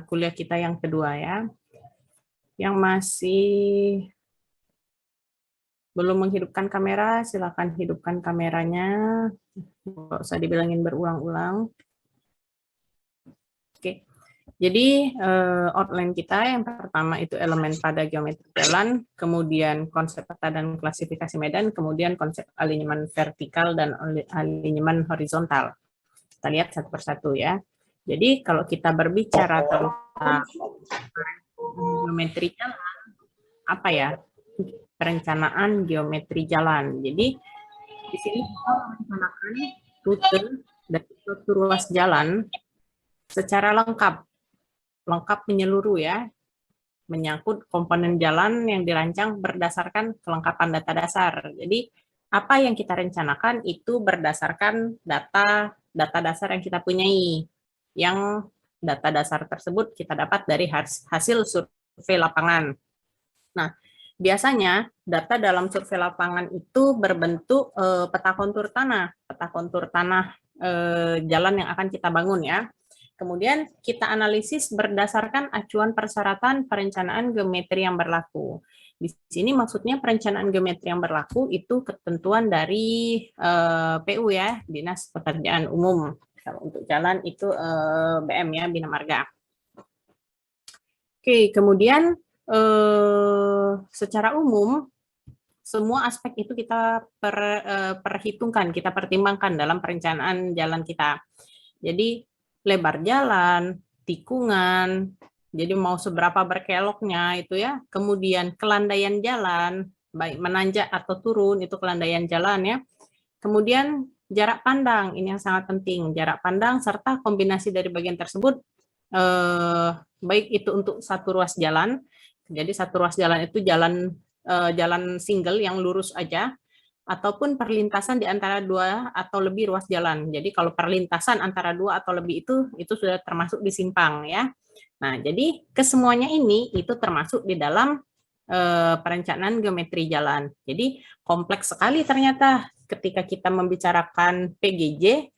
kuliah kita yang kedua ya. Yang masih belum menghidupkan kamera, silakan hidupkan kameranya. Nggak usah dibilangin berulang-ulang. Oke. Jadi outline kita yang pertama itu elemen pada geometri jalan, kemudian konsep peta dan klasifikasi medan, kemudian konsep alinyeman vertikal dan alinyeman horizontal. Kita lihat satu persatu ya. Jadi kalau kita berbicara tentang geometri jalan, apa ya? Perencanaan geometri jalan. Jadi di sini kita merencanakan rute dan suatu ruas jalan secara lengkap menyeluruh ya, menyangkut komponen jalan yang dirancang berdasarkan kelengkapan data dasar. Jadi apa yang kita rencanakan itu berdasarkan data dasar yang kita punyai. Yang data dasar tersebut kita dapat dari hasil survei lapangan. Nah, biasanya data dalam survei lapangan itu berbentuk peta kontur tanah jalan yang akan kita bangun ya. Kemudian kita analisis berdasarkan acuan persyaratan perencanaan geometri yang berlaku. Di sini maksudnya perencanaan geometri yang berlaku itu ketentuan dari PU ya, Dinas Pekerjaan Umum. Kalau untuk jalan itu BM ya, Bina Marga. Oke, kemudian secara umum semua aspek itu kita perhitungkan, kita pertimbangkan dalam perencanaan jalan kita. Jadi lebar jalan, tikungan, jadi mau seberapa berkeloknya itu ya, kemudian kelandaian jalan, baik menanjak atau turun, itu kelandaian jalan ya. Kemudian jarak pandang, ini yang sangat penting, jarak pandang serta kombinasi dari bagian tersebut, baik itu untuk satu ruas jalan, jadi satu ruas jalan itu jalan single yang lurus aja, ataupun perlintasan di antara dua atau lebih ruas jalan. Jadi kalau perlintasan antara dua atau lebih itu sudah termasuk di simpang ya. Nah, jadi kesemuanya ini itu termasuk di dalam perencanaan geometri jalan. Jadi kompleks sekali ternyata ketika kita membicarakan PGJ,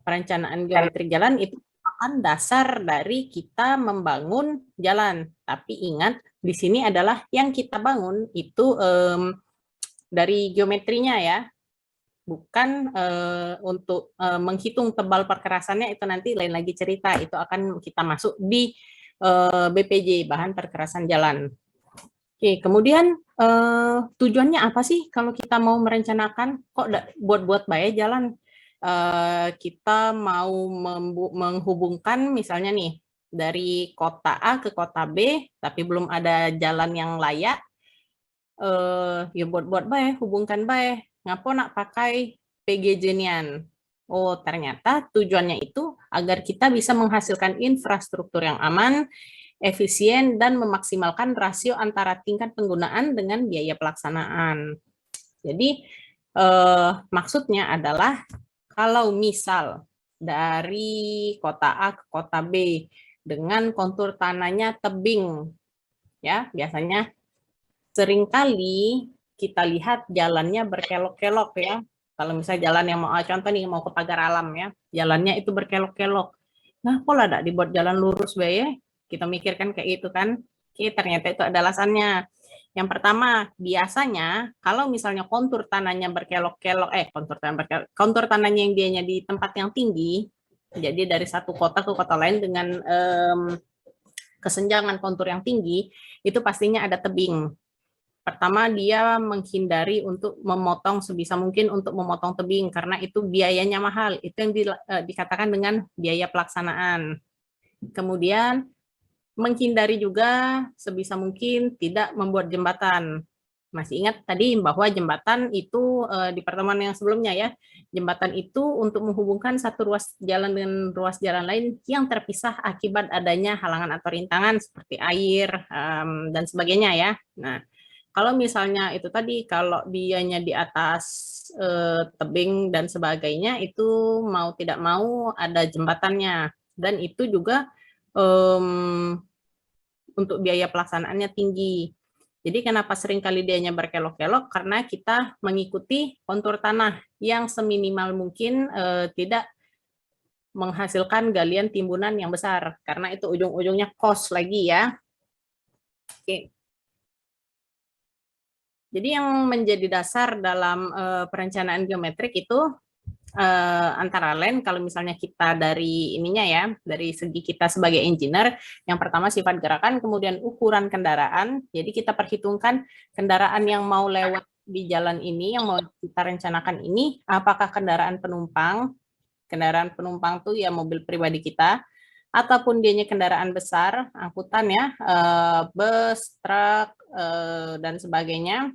perencanaan geometri jalan itu merupakan dasar dari kita membangun jalan. Tapi ingat di sini adalah yang kita bangun itu dari geometrinya ya, bukan untuk menghitung tebal perkerasannya, itu nanti lain lagi cerita, itu akan kita masuk di BPJ, bahan perkerasan jalan. Oke, kemudian tujuannya apa sih kalau kita mau merencanakan, kok buat-buat baik jalan, kita mau menghubungkan misalnya nih dari kota A ke kota B, tapi belum ada jalan yang layak, ya buat baik, hubungkan baik. Ngapo nak pakai PGJ-nian? Oh, ternyata tujuannya itu agar kita bisa menghasilkan infrastruktur yang aman, efisien, dan memaksimalkan rasio antara tingkat penggunaan dengan biaya pelaksanaan. Jadi, maksudnya adalah kalau misal dari kota A ke kota B dengan kontur tanahnya tebing, ya biasanya seringkali kita lihat jalannya berkelok-kelok ya. Kalau misalnya jalan yang mau contoh nih mau ke pagar alam ya, jalannya itu berkelok-kelok. Nah, pola ada dibuat jalan lurus bae? Kita mikirkan kayak itu kan. Oke, ternyata itu ada alasannya. Yang pertama, biasanya kalau misalnya kontur tanahnya berkelok-kelok, kontur tanahnya yang dianya di tempat yang tinggi, jadi dari satu kota ke kota lain dengan kesenjangan kontur yang tinggi, itu pastinya ada tebing. Pertama, dia menghindari untuk memotong sebisa mungkin untuk memotong tebing karena itu biayanya mahal. Itu yang dikatakan dengan biaya pelaksanaan. Kemudian menghindari juga sebisa mungkin tidak membuat jembatan. Masih ingat tadi bahwa jembatan itu di pertemuan yang sebelumnya ya, jembatan itu untuk menghubungkan satu ruas jalan dengan ruas jalan lain yang terpisah akibat adanya halangan atau rintangan seperti air dan sebagainya ya. Nah, kalau misalnya itu tadi, kalau dianya di atas tebing dan sebagainya, itu mau tidak mau ada jembatannya. Dan itu juga untuk biaya pelaksanaannya tinggi. Jadi kenapa seringkali dianya berkelok-kelok? Karena kita mengikuti kontur tanah yang seminimal mungkin tidak menghasilkan galian timbunan yang besar, karena itu ujung-ujungnya cost lagi ya. Oke. Jadi yang menjadi dasar dalam perencanaan geometrik itu antara lain kalau misalnya kita dari ininya ya, dari segi kita sebagai engineer, yang pertama sifat gerakan, kemudian ukuran kendaraan. Jadi kita perhitungkan kendaraan yang mau lewat di jalan ini, yang mau kita rencanakan ini, apakah kendaraan penumpang tuh ya mobil pribadi kita, ataupun dianya kendaraan besar, angkutan ya, bus, truk, dan sebagainya.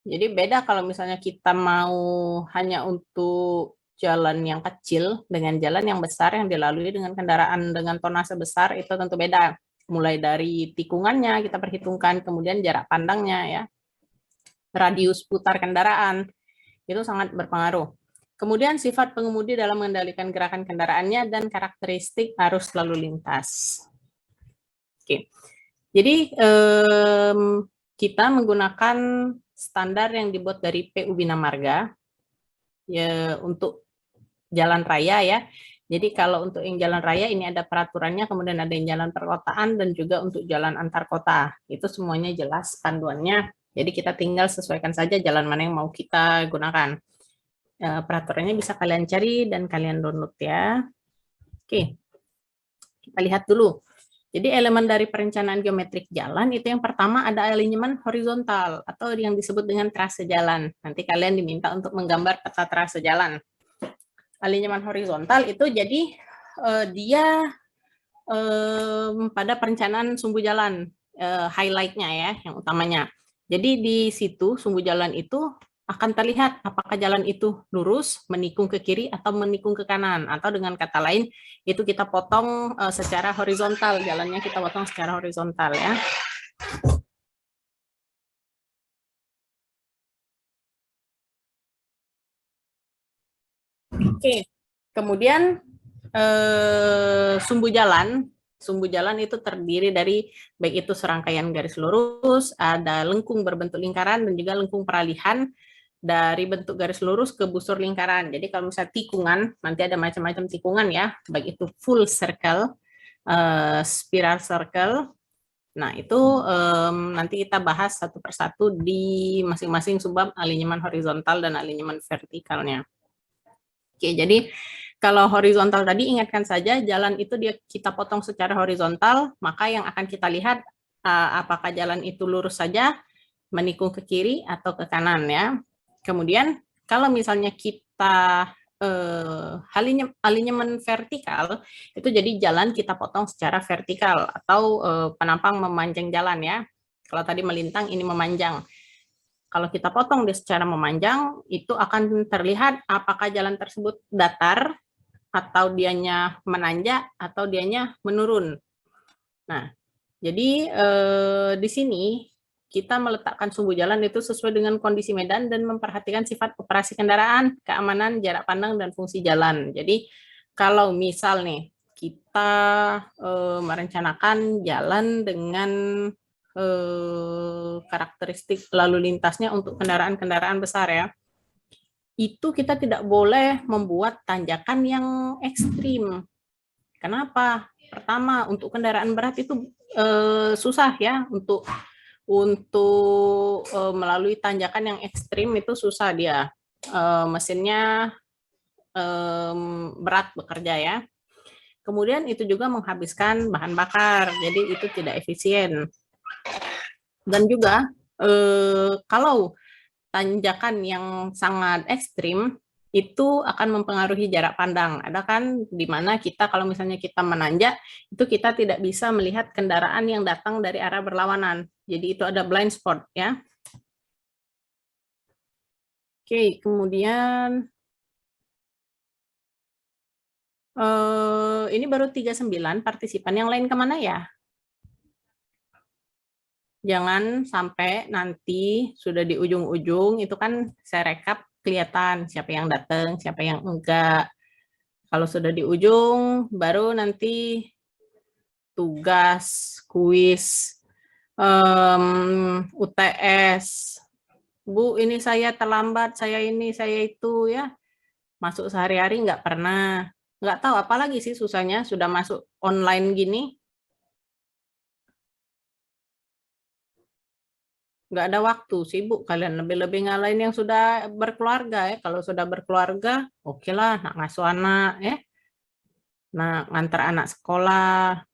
Jadi beda kalau misalnya kita mau hanya untuk jalan yang kecil dengan jalan yang besar yang dilalui dengan kendaraan dengan tonase besar, itu tentu beda. Mulai dari tikungannya kita perhitungkan, kemudian jarak pandangnya ya, radius putar kendaraan, itu sangat berpengaruh. Kemudian sifat pengemudi dalam mengendalikan gerakan kendaraannya dan karakteristik arus lalu lintas. Oke. Jadi kita menggunakan standar yang dibuat dari PU Bina Marga ya untuk jalan raya ya. Jadi kalau untuk yang jalan raya ini ada peraturannya, kemudian ada yang jalan perkotaan dan juga untuk jalan antar kota. Itu semuanya jelas panduannya. Jadi kita tinggal sesuaikan saja jalan mana yang mau kita gunakan. Peraturannya bisa kalian cari dan kalian download ya. Oke. Kita lihat dulu. Jadi elemen dari perencanaan geometrik jalan itu yang pertama ada alinyemen horizontal atau yang disebut dengan trase jalan. Nanti kalian diminta untuk menggambar peta trase jalan. Alinyemen horizontal itu jadi dia pada perencanaan sumbu jalan, highlight-nya ya, yang utamanya. Jadi di situ sumbu jalan itu akan terlihat apakah jalan itu lurus, menikung ke kiri, atau menikung ke kanan. Atau dengan kata lain, itu kita potong secara horizontal, jalannya kita potong secara horizontal ya. Oke, kemudian sumbu jalan itu terdiri dari baik itu serangkaian garis lurus, ada lengkung berbentuk lingkaran, dan juga lengkung peralihan dari bentuk garis lurus ke busur lingkaran. Jadi kalau misalnya tikungan, nanti ada macam-macam tikungan ya, baik itu full circle, spiral circle. Nah, itu nanti kita bahas satu persatu di masing-masing subbab alinyemen horizontal dan alinyemen vertikalnya. Oke, jadi kalau horizontal tadi ingatkan saja jalan itu kita potong secara horizontal, maka yang akan kita lihat apakah jalan itu lurus saja, menikung ke kiri atau ke kanan ya. Kemudian kalau misalnya kita alinyemen vertikal, itu jadi jalan kita potong secara vertikal atau penampang memanjang jalan ya. Kalau tadi melintang, ini memanjang. Kalau kita potong secara memanjang, itu akan terlihat apakah jalan tersebut datar, atau dianya menanjak, atau dianya menurun. Nah, jadi di sini kita meletakkan sumbu jalan itu sesuai dengan kondisi medan dan memperhatikan sifat operasi kendaraan, keamanan, jarak pandang, dan fungsi jalan. Jadi kalau misal nih kita merencanakan jalan dengan karakteristik lalu lintasnya untuk kendaraan-kendaraan besar ya, itu kita tidak boleh membuat tanjakan yang ekstrim. Kenapa? Pertama, untuk kendaraan berat itu susah ya untuk melalui tanjakan yang ekstrim, itu susah dia. Mesinnya berat bekerja ya. Kemudian itu juga menghabiskan bahan bakar, jadi itu tidak efisien. Dan juga kalau tanjakan yang sangat ekstrim itu akan mempengaruhi jarak pandang. Ada kan di mana kita kalau misalnya kita menanjak, itu kita tidak bisa melihat kendaraan yang datang dari arah berlawanan. Jadi itu ada blind spot ya. Oke, kemudian ini baru 39 partisipan, yang lain kemana ya? Jangan sampai nanti sudah di ujung-ujung, itu kan saya rekap kelihatan siapa yang datang, siapa yang enggak. Kalau sudah di ujung, baru nanti tugas, kuis, UTS. Bu, ini saya terlambat, saya ini, saya itu ya. Masuk sehari-hari nggak pernah. Nggak tahu apalagi sih susahnya, sudah masuk online gini. Nggak ada waktu, sibuk kalian. Lebih-lebih ngalahin yang sudah berkeluarga ya. Kalau sudah berkeluarga, oke lah, nak ngasuh anak ya. Nah, ngantar anak sekolah.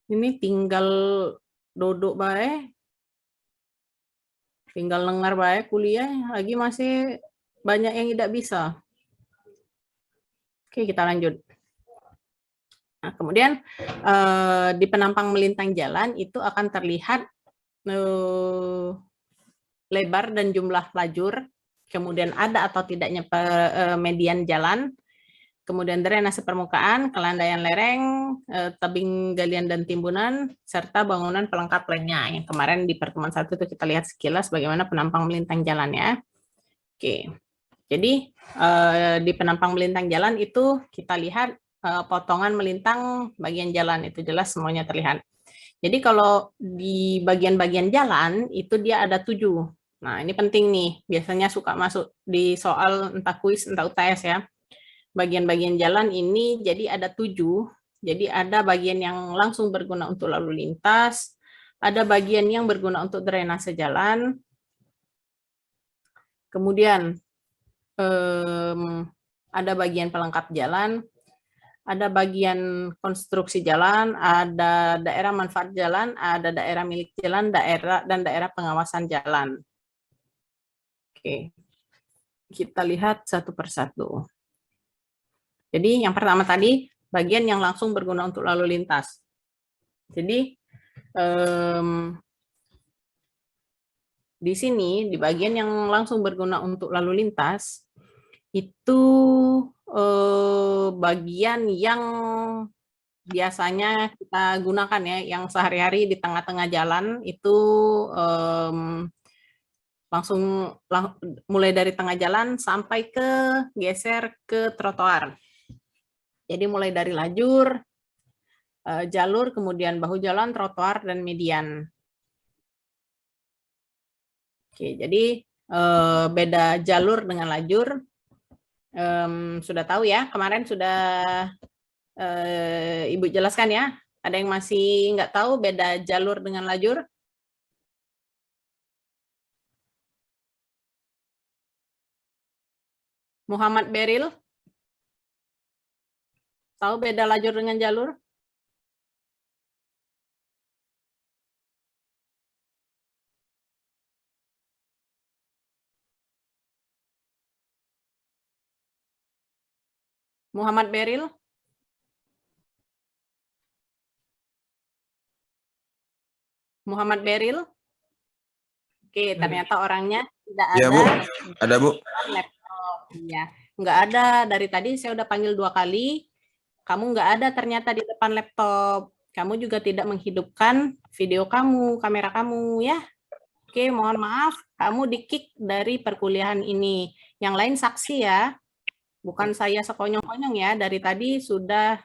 Ini tinggal duduk baik, tinggal dengar baik kuliah, lagi masih banyak yang tidak bisa. Oke, kita lanjut. Nah, kemudian di penampang melintang jalan itu akan terlihat lebar dan jumlah lajur, kemudian ada atau tidaknya median jalan, kemudian drainase permukaan, kelandaian lereng, tebing galian dan timbunan, serta bangunan pelengkap lainnya. Yang kemarin di pertemuan 1 itu kita lihat sekilas bagaimana penampang melintang jalan ya. Oke, jadi di penampang melintang jalan itu kita lihat potongan melintang bagian jalan, itu jelas semuanya terlihat. Jadi kalau di bagian-bagian jalan itu dia ada 7. Nah, ini penting nih, biasanya suka masuk di soal entah kuis, entah UTS ya. Bagian-bagian jalan ini jadi ada 7. Jadi ada bagian yang langsung berguna untuk lalu lintas, ada bagian yang berguna untuk drainase jalan, kemudian ada bagian pelengkap jalan, ada bagian konstruksi jalan, ada daerah manfaat jalan, ada daerah milik jalan, daerah pengawasan jalan. Oke, kita lihat satu persatu. Jadi yang pertama tadi, bagian yang langsung berguna untuk lalu lintas. Jadi di sini, di bagian yang langsung berguna untuk lalu lintas, itu bagian yang biasanya kita gunakan ya, yang sehari-hari di tengah-tengah jalan itu langsung mulai dari tengah jalan sampai ke geser ke trotoar. Jadi mulai dari lajur, jalur, kemudian bahu jalan, trotoar, dan median. Oke, jadi beda jalur dengan lajur. Sudah tahu ya, kemarin sudah Ibu jelaskan ya. Ada yang masih nggak tahu beda jalur dengan lajur? Muhammad Beril, tahu beda lajur dengan jalur? Muhammad Beril? Muhammad Beril? Oke, ternyata orangnya tidak ada. Ya, Bu. Ada, Bu. Laptop. Ya, nggak ada. Dari tadi saya udah panggil 2 kali. Kamu nggak ada ternyata di depan laptop. Kamu juga tidak menghidupkan video kamu, kamera kamu ya. Oke, mohon maaf. Kamu di-kick dari perkuliahan ini. Yang lain saksi ya. Bukan saya sekonyong-konyong ya. Dari tadi sudah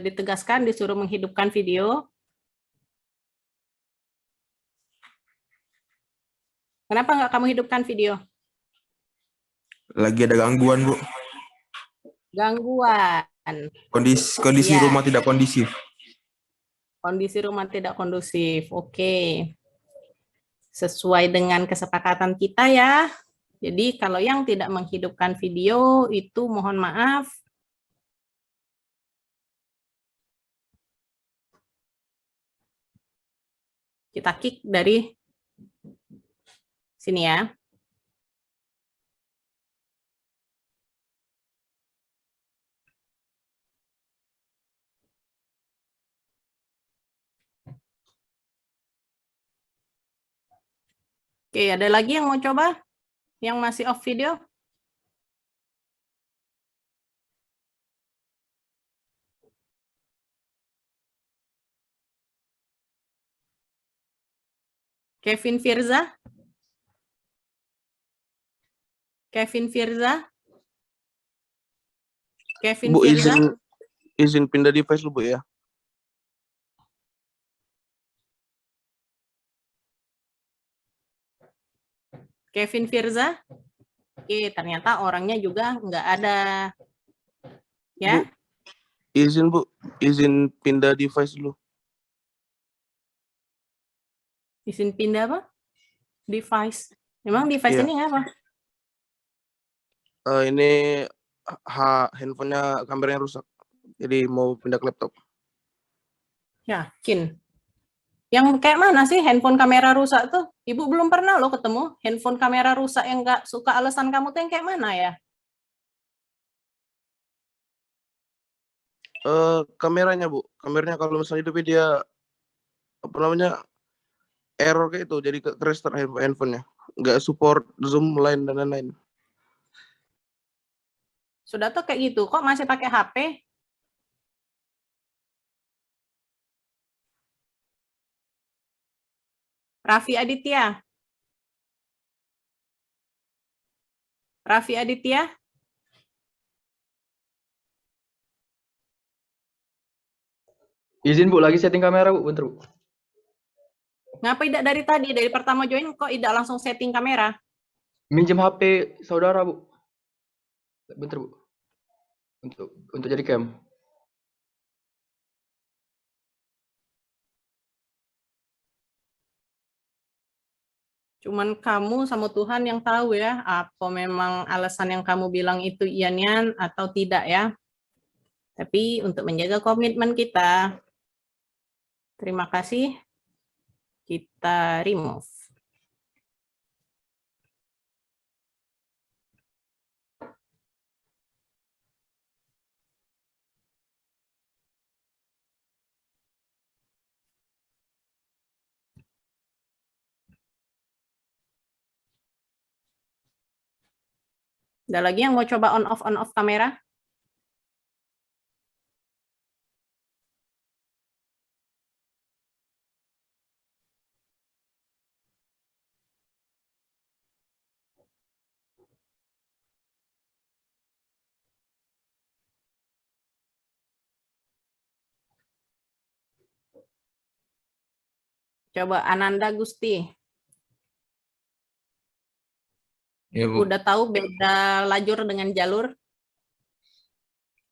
ditegaskan disuruh menghidupkan video. Kenapa nggak kamu hidupkan video? Lagi ada gangguan, Bu. Gangguan. Kondisi Ya, rumah tidak kondisif. kondisi rumah tidak kondusif. Oke. Sesuai dengan kesepakatan kita ya. Jadi kalau yang tidak menghidupkan video itu mohon maaf. Kita kick dari sini ya. Oke, ada lagi yang mau coba? Yang masih off video? Kevin Firza? Kevin Firza? Kevin Bu, Firza? izin pindah device dulu, Bu ya. Kevin Firza? Oke, ternyata orangnya juga nggak ada. Ya, Bu, izin pindah device dulu. izin pindah apa? Device. Memang device Iya. ini apa? Ini handphonenya kameranya rusak. Jadi mau pindah ke laptop. Yakin. Yang kayak mana sih handphone kamera rusak tuh? Ibu belum pernah loh ketemu handphone kamera rusak yang nggak suka alasan kamu tuh yang kayak mana ya? Kameranya Bu, kameranya kalau misalnya itu dia apa namanya error kayak itu, jadi ke restart handphonenya, nggak support zoom line dan lain-lain. Sudah tuh kayak gitu, kok masih pakai HP? Raffi Aditya. Raffi Aditya, Izin Bu, lagi setting kamera Bu, bentar Bu. ngapa tidak dari tadi, dari pertama join kok tidak langsung setting kamera? Minjem HP saudara Bu. Bentar Bu. Untuk jadi cam. Cuman kamu sama Tuhan yang tahu ya, apa memang alasan yang kamu bilang itu iya-nian atau tidak ya. Tapi untuk menjaga komitmen kita, terima kasih, kita remove. Ada lagi yang mau coba on off kamera? Coba Ananda Gusti. Ya Bu. Udah tahu beda lajur dengan jalur?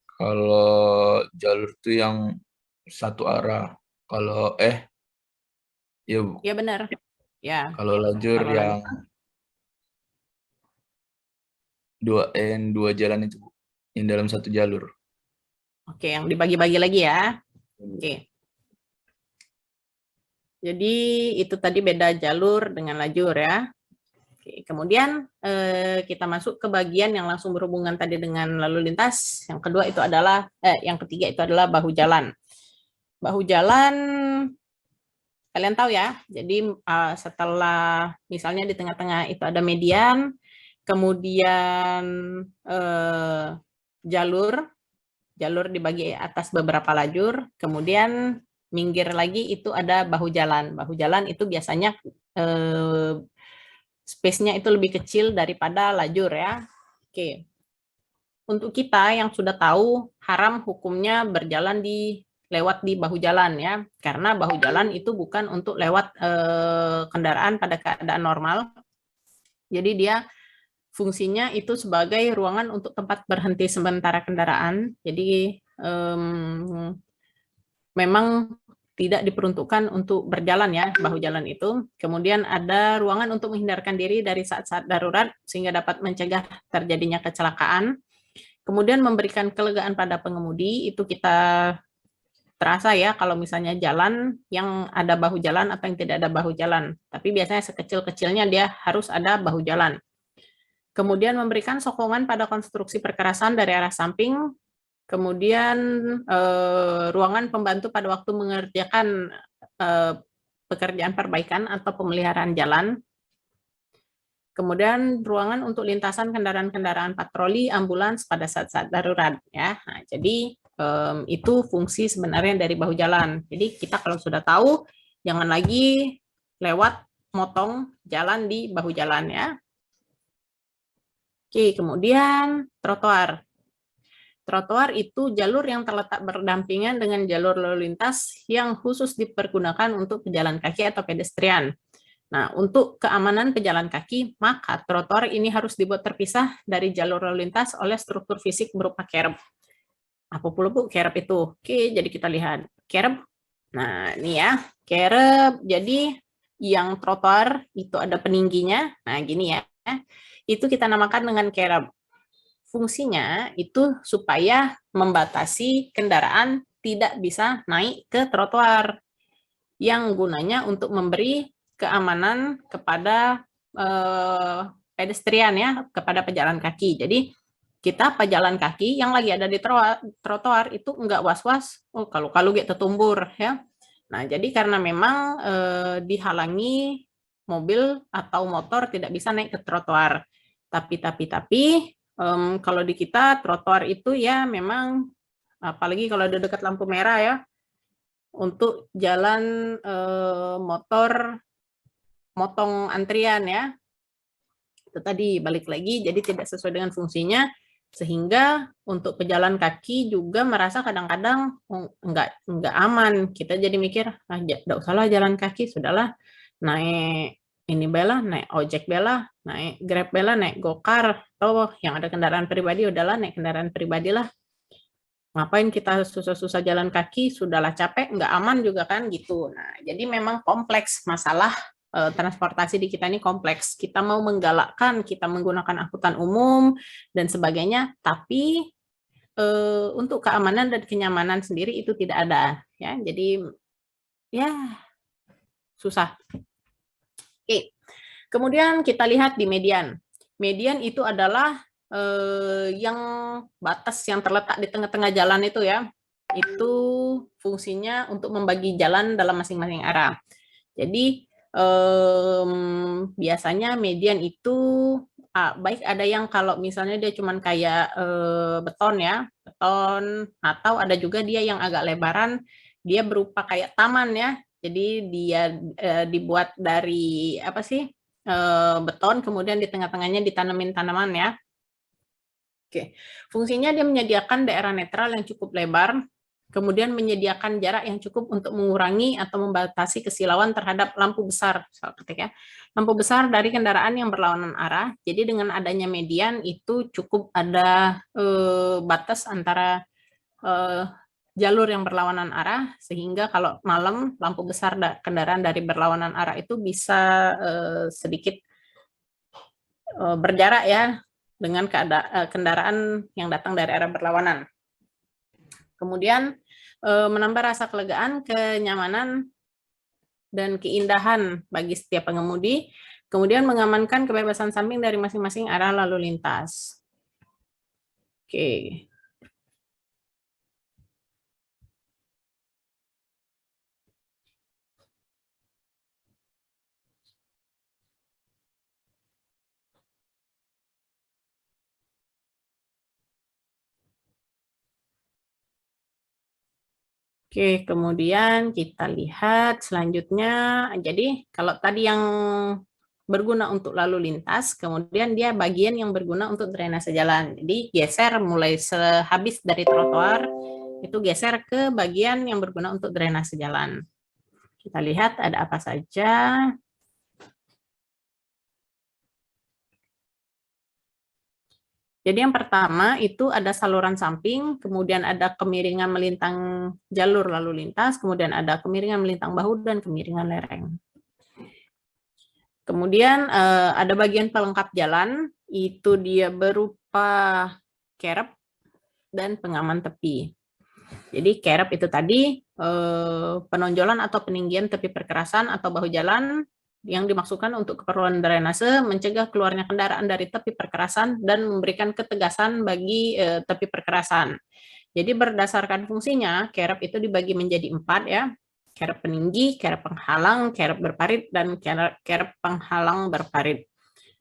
Kalau jalur itu yang satu arah. Kalau ya Bu. Ya benar. Ya. Kalau lajur Kalau yang dua jalan itu Bu. Yang dalam satu jalur. Oke, yang dibagi-bagi lagi ya. Oke. Jadi itu tadi beda jalur dengan lajur ya. Oke, kemudian kita masuk ke bagian yang langsung berhubungan tadi dengan lalu lintas. Yang kedua itu adalah, yang ketiga itu adalah bahu jalan. Bahu jalan, kalian tahu ya. Jadi setelah misalnya di tengah-tengah itu ada median, kemudian jalur dibagi atas beberapa lajur, kemudian minggir lagi itu ada bahu jalan. Bahu jalan itu biasanya space-nya itu lebih kecil daripada lajur ya. Oke. Untuk kita yang sudah tahu haram hukumnya berjalan lewat di bahu jalan ya. Karena bahu jalan itu bukan untuk lewat kendaraan pada keadaan normal. Jadi dia fungsinya itu sebagai ruangan untuk tempat berhenti sementara kendaraan. Jadi memang tidak diperuntukkan untuk berjalan ya, bahu jalan itu. Kemudian ada ruangan untuk menghindarkan diri dari saat-saat darurat sehingga dapat mencegah terjadinya kecelakaan. Kemudian memberikan kelegaan pada pengemudi, itu kita terasa ya kalau misalnya jalan yang ada bahu jalan atau yang tidak ada bahu jalan. Tapi biasanya sekecil-kecilnya dia harus ada bahu jalan. Kemudian memberikan sokongan pada konstruksi perkerasan dari arah samping, kemudian ruangan pembantu pada waktu mengerjakan pekerjaan perbaikan atau pemeliharaan jalan, kemudian ruangan untuk lintasan kendaraan-kendaraan patroli, ambulans pada saat-saat darurat. Ya, nah, jadi itu fungsi sebenarnya dari bahu jalan. Jadi kita kalau sudah tahu, jangan lagi lewat motong jalan di bahu jalan ya. Oke, kemudian trotoar. Trotoar itu jalur yang terletak berdampingan dengan jalur lalu lintas yang khusus dipergunakan untuk pejalan kaki atau pedestrian. Nah, untuk keamanan pejalan kaki, maka trotoar ini harus dibuat terpisah dari jalur lalu lintas oleh struktur fisik berupa curb. Apa pula Bu kerep itu? Oke, jadi kita lihat kerep. Nah, ini ya, kerep. Jadi yang trotoar itu ada peningginya. Nah, gini ya. Itu kita namakan dengan kerep. Fungsinya itu supaya membatasi kendaraan tidak bisa naik ke trotoar. Yang gunanya untuk memberi keamanan kepada pedestrian ya, kepada pejalan kaki. Jadi kita pejalan kaki yang lagi ada di trotoar itu enggak was-was, oh kalau gitu tertumbur ya. Nah, jadi karena memang dihalangi mobil atau motor tidak bisa naik ke trotoar. Tapi kalau di kita trotoar itu ya memang apalagi kalau ada dekat lampu merah ya, untuk jalan motor motong antrian ya. Itu tadi balik lagi jadi tidak sesuai dengan fungsinya, sehingga untuk pejalan kaki juga merasa kadang-kadang enggak aman. Kita jadi mikir, enggak usahlah jalan kaki, sudahlah naik ini bela, naik ojek bela, naik Grab bela, naik gokar, atau yang ada kendaraan pribadi udahlah naik kendaraan pribadi lah. Ngapain kita susah-susah jalan kaki, sudahlah capek, enggak aman juga kan gitu. Nah, jadi memang kompleks masalah transportasi di kita ini kompleks. Kita mau menggalakkan, kita menggunakan angkutan umum dan sebagainya, tapi untuk keamanan dan kenyamanan sendiri itu tidak ada, ya. Jadi ya susah. Oke. Kemudian kita lihat di median. Median itu adalah yang batas yang terletak di tengah-tengah jalan itu ya. Itu fungsinya untuk membagi jalan dalam masing-masing arah. Jadi biasanya median itu baik ada yang kalau misalnya dia cuman kayak beton ya, beton, atau ada juga dia yang agak lebaran, dia berupa kayak taman ya. Jadi dia dibuat dari apa sih? Beton, kemudian di tengah-tengahnya ditanemin tanaman ya. Oke, fungsinya dia menyediakan daerah netral yang cukup lebar, kemudian menyediakan jarak yang cukup untuk mengurangi atau membatasi kesilauan terhadap lampu besar, ya. Lampu besar dari kendaraan yang berlawanan arah. Jadi dengan adanya median itu cukup ada batas antara jalur yang berlawanan arah, sehingga kalau malam lampu besar kendaraan dari berlawanan arah itu bisa sedikit berjarak ya dengan kendaraan yang datang dari arah berlawanan. Kemudian menambah rasa kelegaan, kenyamanan, dan keindahan bagi setiap pengemudi. Kemudian mengamankan kebebasan samping dari masing-masing arah lalu lintas. Oke. Oke, kemudian kita lihat selanjutnya. Jadi kalau tadi yang berguna untuk lalu lintas, kemudian dia bagian yang berguna untuk drainase jalan. Jadi geser mulai sehabis dari trotoar, itu geser ke bagian yang berguna untuk drainase jalan. Kita lihat ada apa saja. Jadi yang pertama itu ada saluran samping, kemudian ada kemiringan melintang jalur lalu lintas, kemudian ada kemiringan melintang bahu dan kemiringan lereng. Kemudian ada bagian pelengkap jalan, itu dia berupa kerep dan pengaman tepi. Jadi kerep itu tadi penonjolan atau peninggian tepi perkerasan atau bahu jalan yang dimaksudkan untuk keperluan drainase, mencegah keluarnya kendaraan dari tepi perkerasan dan memberikan ketegasan bagi tepi perkerasan. Jadi berdasarkan fungsinya, kerep itu dibagi menjadi 4 ya. Kerep peninggi, kerep penghalang, kerep berparit, dan kerep penghalang berparit.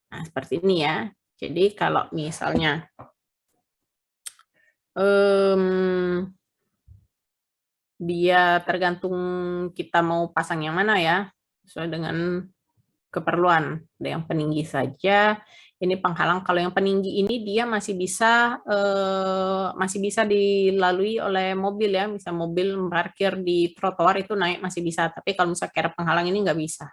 Nah, seperti ini ya. Jadi kalau misalnya dia tergantung kita mau pasang yang mana ya, sesuai dengan keperluan. Ada yang peninggi saja, ini penghalang. Kalau yang peninggi ini dia masih bisa dilalui oleh mobil ya, bisa mobil parkir di trotoar itu naik masih bisa, tapi kalau misalnya kerep penghalang ini nggak bisa.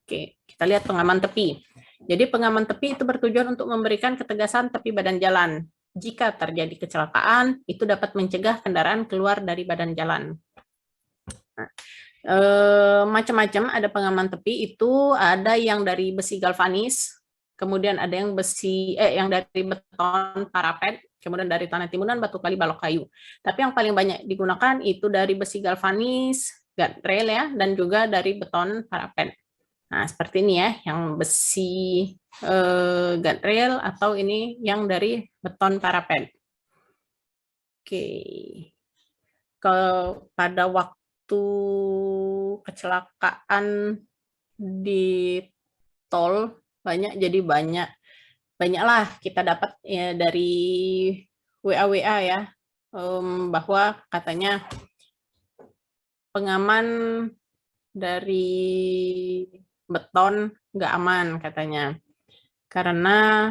Oke, kita lihat pengaman tepi. Jadi pengaman tepi itu bertujuan untuk memberikan ketegasan tepi badan jalan. jika terjadi kecelakaan, itu dapat mencegah kendaraan keluar dari badan jalan. Nah, macam-macam ada pengaman tepi itu, ada yang dari besi galvanis, kemudian ada yang yang dari beton parapet, kemudian dari tanah timuran, batu kali, balok kayu. Tapi yang paling banyak digunakan itu dari besi galvanis, guardrail ya, dan juga dari beton parapet. Nah, seperti ini ya, yang besi guardrail atau ini yang dari beton parapet. Oke. Pada waktu kecelakaan di tol jadi banyaklah kita dapat ya, dari WA ya, bahwa katanya pengaman dari beton nggak aman katanya, karena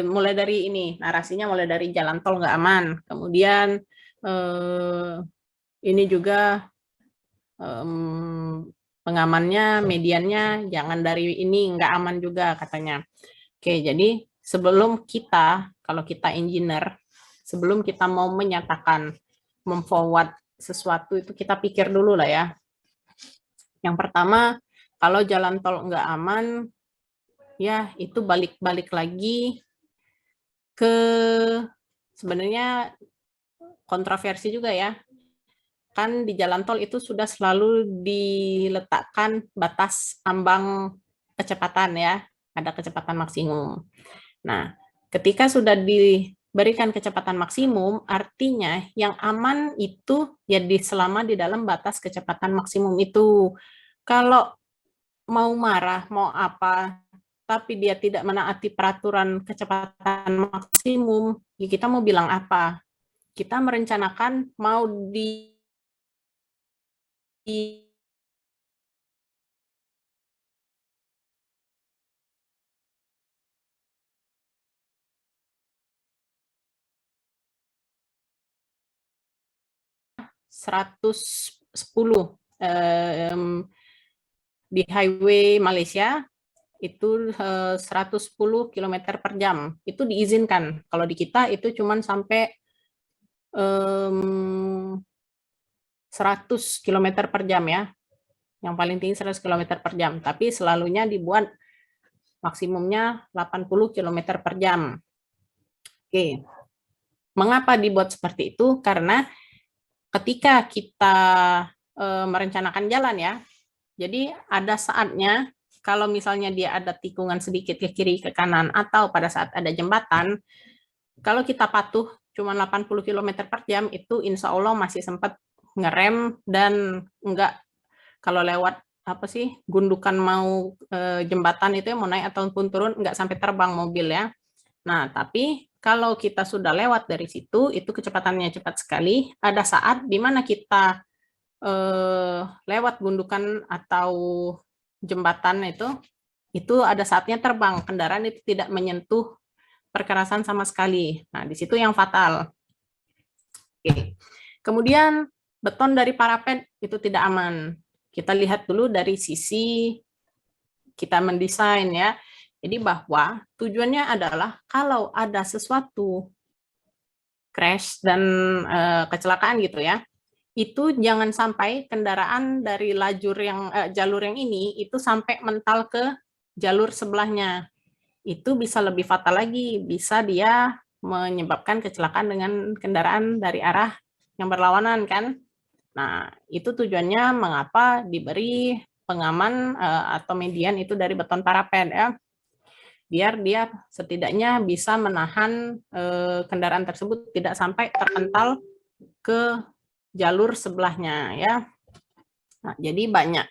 mulai dari ini narasinya mulai dari jalan tol nggak aman, kemudian ini juga pengamannya, mediannya jangan dari ini, nggak aman juga katanya. Oke, jadi sebelum kalau kita engineer, sebelum kita mau menyatakan memforward sesuatu itu kita pikir dulu lah ya. Yang pertama, kalau jalan tol nggak aman, ya itu balik lagi ke sebenarnya kontroversi juga ya. Kan di jalan tol itu sudah selalu diletakkan batas ambang kecepatan ya, ada kecepatan maksimum. Nah, ketika sudah diberikan kecepatan maksimum, artinya yang aman itu ya selama di dalam batas kecepatan maksimum itu. Kalau mau marah, mau apa, tapi dia tidak menaati peraturan kecepatan maksimum, ya kita mau bilang apa? Kita merencanakan mau di 110 di highway Malaysia itu 110 km per jam itu diizinkan. Kalau di kita itu cuman sampai 100 km per jam ya. Yang paling tinggi 100 km per jam, tapi selalunya dibuat maksimumnya 80 km per jam. Oke. Mengapa dibuat seperti itu? Karena ketika kita merencanakan jalan ya, jadi ada saatnya kalau misalnya dia ada tikungan sedikit ke kiri ke kanan atau pada saat ada jembatan, kalau kita patuh cuma 80 km per jam itu insya Allah masih sempat ngerem dan enggak kalau lewat gundukan mau jembatan itu mau naik ataupun turun enggak sampai terbang mobil ya. Nah, tapi kalau kita sudah lewat dari situ, itu kecepatannya cepat sekali. Ada saat di mana kita lewat gundukan atau jembatan itu ada saatnya terbang. Kendaraan itu tidak menyentuh perkerasan sama sekali. Nah, di situ yang fatal. Oke. Kemudian beton dari parapet itu tidak aman. Kita lihat dulu dari sisi kita mendesain ya. Jadi bahwa tujuannya adalah kalau ada sesuatu crash dan kecelakaan gitu ya, itu jangan sampai kendaraan dari jalur yang ini itu sampai mental ke jalur sebelahnya. Itu bisa lebih fatal lagi, bisa dia menyebabkan kecelakaan dengan kendaraan dari arah yang berlawanan kan. Nah, itu tujuannya mengapa diberi pengaman atau median itu dari beton parapet ya. Biar dia setidaknya bisa menahan kendaraan tersebut tidak sampai terpental ke jalur sebelahnya ya. Nah, jadi banyak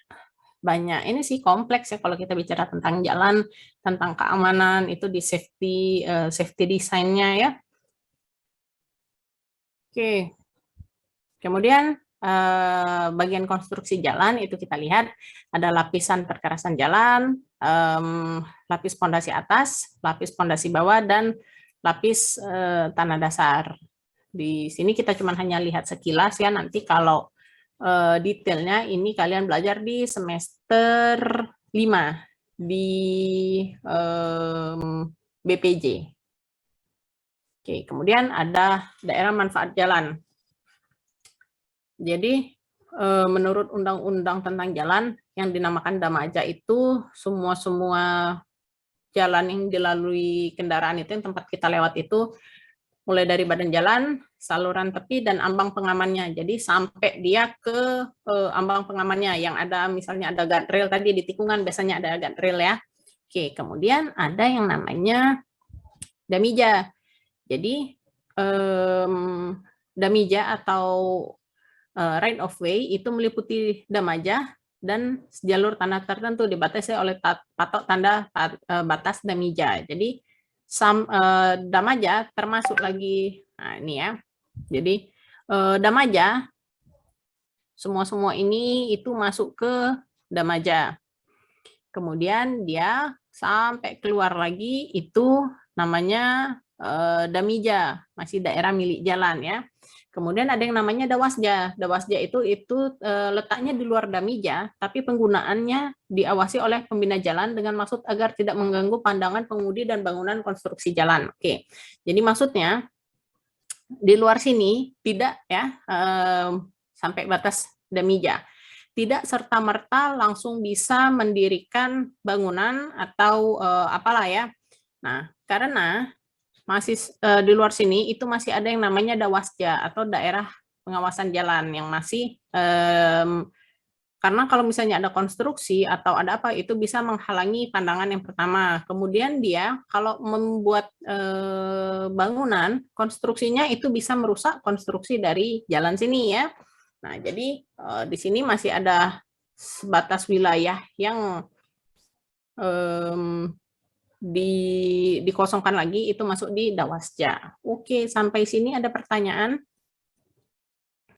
ini sih kompleks ya kalau kita bicara tentang jalan, tentang keamanan itu di safety desainnya ya. Oke. Kemudian bagian konstruksi jalan itu kita lihat ada lapisan perkerasan jalan, lapis pondasi atas, lapis pondasi bawah, dan lapis tanah dasar. Di sini kita cuma hanya lihat sekilas ya, nanti kalau detailnya ini kalian belajar di semester 5 di BPJ. Oke, kemudian ada daerah manfaat jalan. Jadi menurut undang-undang tentang jalan yang dinamakan Damaja itu semua jalan yang dilalui kendaraan itu yang tempat kita lewat itu mulai dari badan jalan, saluran tepi, dan ambang pengamannya. Jadi sampai dia ke ambang pengamannya yang ada misalnya ada guardrail tadi di tikungan biasanya ada guardrail ya. Oke, kemudian ada yang namanya damija. Jadi damija atau right of way itu meliputi damaja dan jalur tanah tertentu dibatasi oleh patok tanda batas damija. Jadi damaja termasuk lagi, nah ini ya. Jadi damaja semua ini itu masuk ke damaja. Kemudian dia sampai keluar lagi itu namanya damija, masih daerah milik jalan ya. Kemudian ada yang namanya dawasja. Dawasja itu letaknya di luar damija, tapi penggunaannya diawasi oleh pembina jalan dengan maksud agar tidak mengganggu pandangan pengemudi dan bangunan konstruksi jalan. Oke, jadi maksudnya di luar sini tidak ya sampai batas damija. Tidak serta-merta langsung bisa mendirikan bangunan atau apalah ya. Nah, karena masih di luar sini itu masih ada yang namanya dawasja atau daerah pengawasan jalan yang masih karena kalau misalnya ada konstruksi atau ada apa itu bisa menghalangi pandangan yang pertama. Kemudian dia kalau membuat bangunan konstruksinya itu bisa merusak konstruksi dari jalan sini ya. Nah, jadi di sini masih ada batas wilayah yang dikosongkan lagi itu masuk di dawasja. Oke, sampai sini ada pertanyaan?